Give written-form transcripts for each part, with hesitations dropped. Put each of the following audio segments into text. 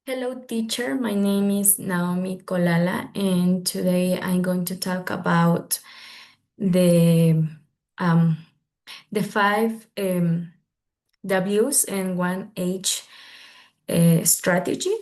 Hello, teacher. My name is Naomi Kolala, and today I'm going to talk about the um, the five W's and one H strategy.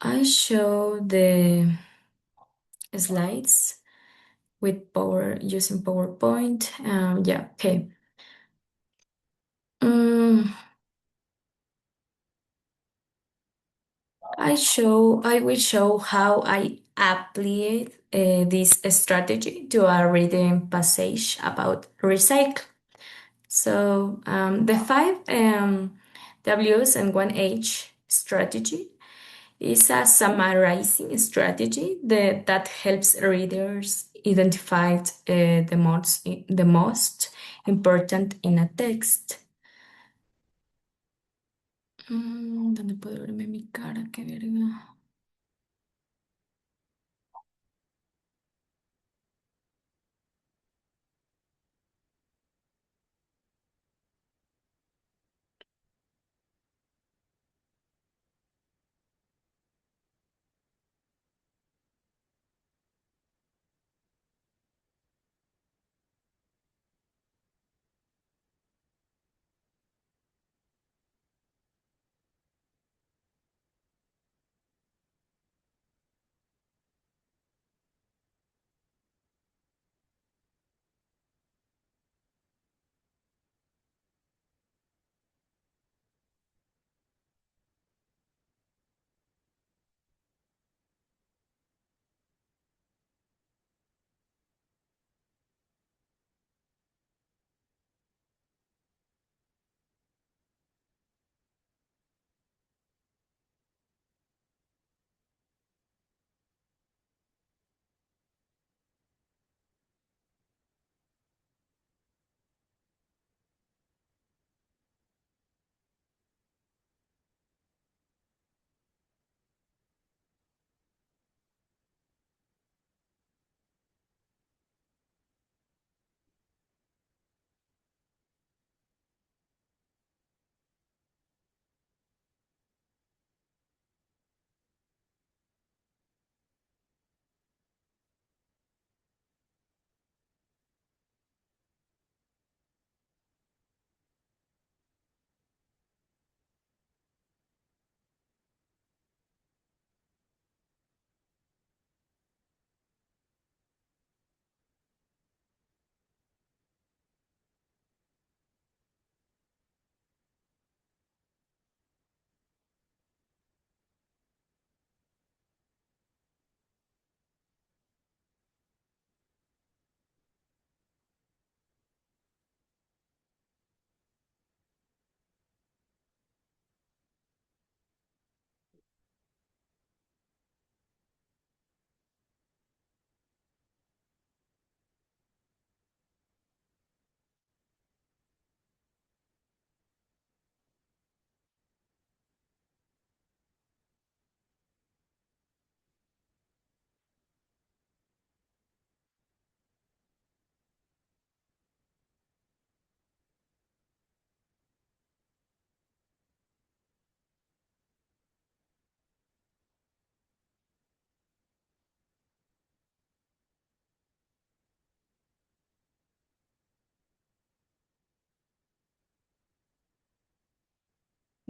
I show the slides with Power using PowerPoint. Yeah, okay. Mm, I will show how I apply this strategy to a reading passage about recycle. The five W's and one H strategy is a summarizing strategy that helps readers identify the most important in a text. ¿Dónde puedo verme mi cara? Qué verga.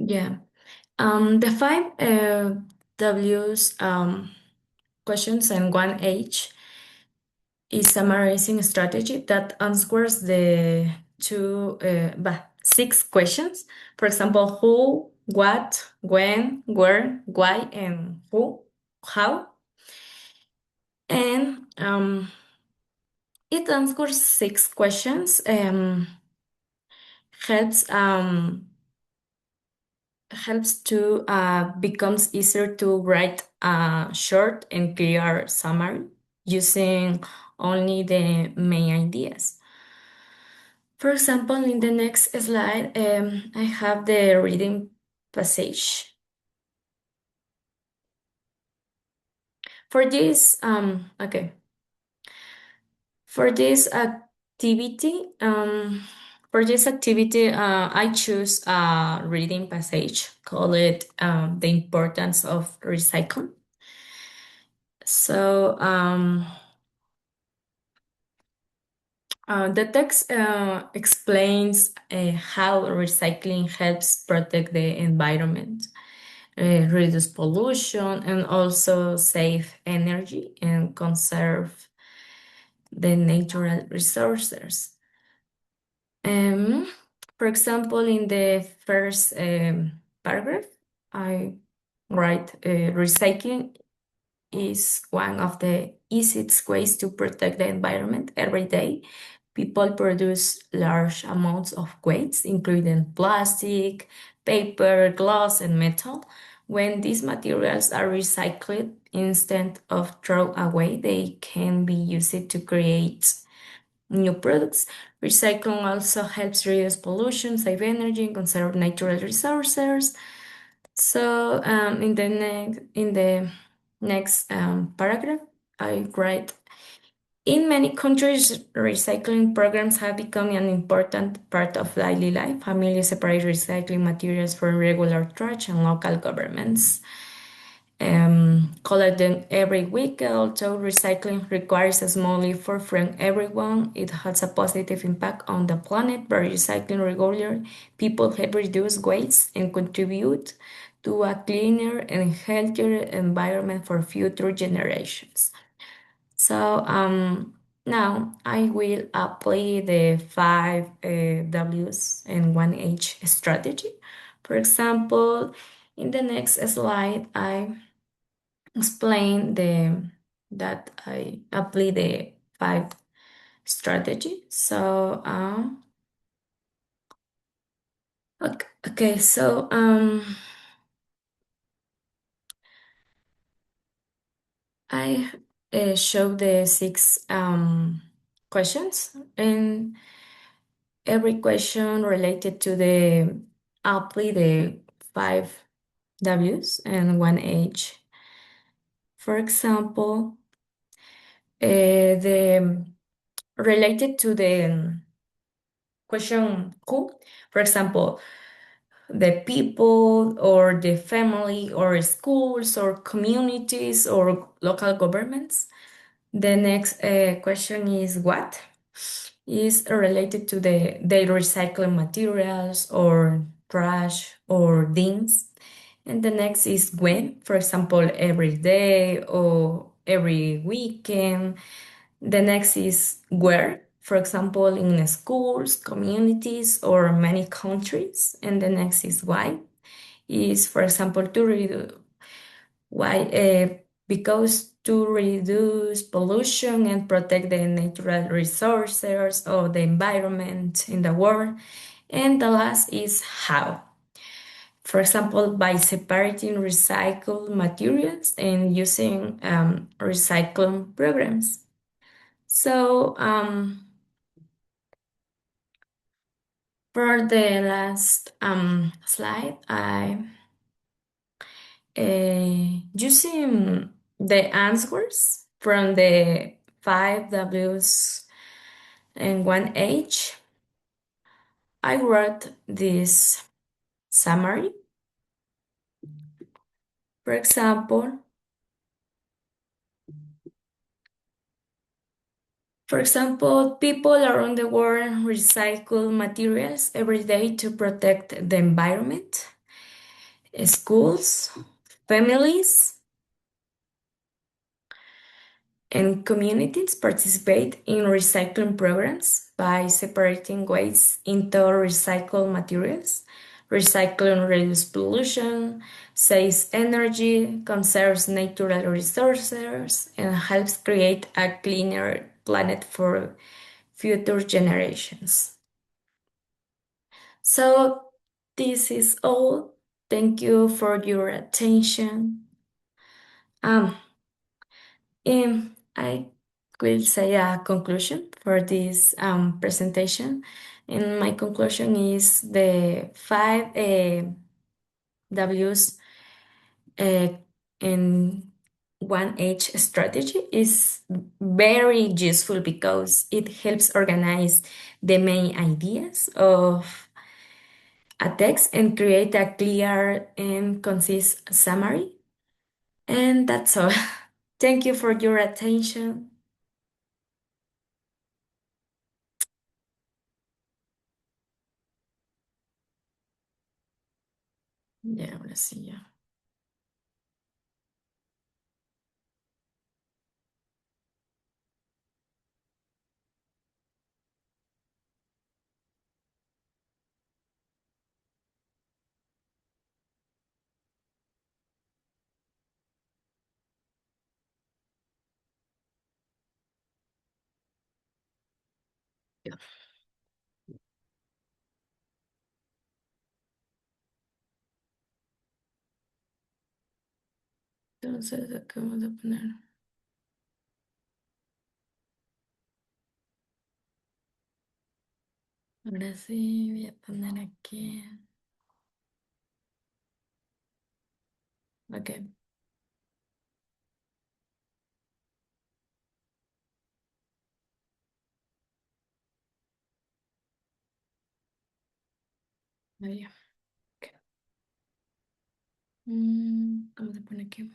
Yeah. The five W's questions and one H is summarizing strategy that answers the six questions. For example, who, what, when, where, why, and how. And it answers six questions. Helps helps to becomes easier to write a short and clear summary using only the main ideas. For example, in the next slide, I have the reading passage. For this, for this activity, For this activity, I choose a reading passage called The Importance of Recycling. So, the text explains how recycling helps protect the environment, reduce pollution, and also save energy and conserve the natural resources. Um, for example, in the first paragraph, I write recycling is one of the easiest ways to protect the environment every day. People produce large amounts of waste, including plastic, paper, glass, and metal. When these materials are recycled instead of thrown away, they can be used to create new products. Recycling also helps reduce pollution, save energy, and conserve natural resources. So in the next paragraph, I write, in many countries, recycling programs have become an important part of daily life. Families separate recycling materials from regular trash, and local governments collect them every week. Although recycling requires a small effort from everyone, it has a positive impact on the planet. By recycling regularly, people help reduce waste and contribute to a cleaner and healthier environment for future generations. So now I will apply the five W's and one H strategy. For example, in the next slide, I explain that I apply the five strategy. So okay, so I show the six questions, and every question related to the apply the five W's and one H. For example, the related to the question who, for example, the people or the family or schools or communities or local governments. The next question is what is related to the recycling materials or trash or things. And the next is when, for example, every day or every weekend. The next is where, for example, in schools, communities, or many countries. And the next is why, is, for example, to reduce why, because to reduce pollution and protect the natural resources of the environment in the world. And the last is how. For example, by separating recycled materials and using recycling programs. So for the last slide, I using the answers from the five W's and one H, I wrote this summary. For example, people around the world recycle materials every day to protect the environment. Schools, families, and communities participate in recycling programs by separating waste into recycled materials. Recycling reduces pollution, saves energy, conserves natural resources, and helps create a cleaner planet for future generations. So, this is all. Thank you for your attention. I will say a conclusion for this presentation. And my conclusion is the five W's in one H strategy is very useful because it helps organize the main ideas of a text and create a clear and concise summary. And that's all. Thank you for your attention. Ya, ahora sí, ya. Ya. Entonces, acá vamos a poner. Ahora sí, voy a poner aquí. Ok, muy bien. Ok. ¿Cómo se pone aquí?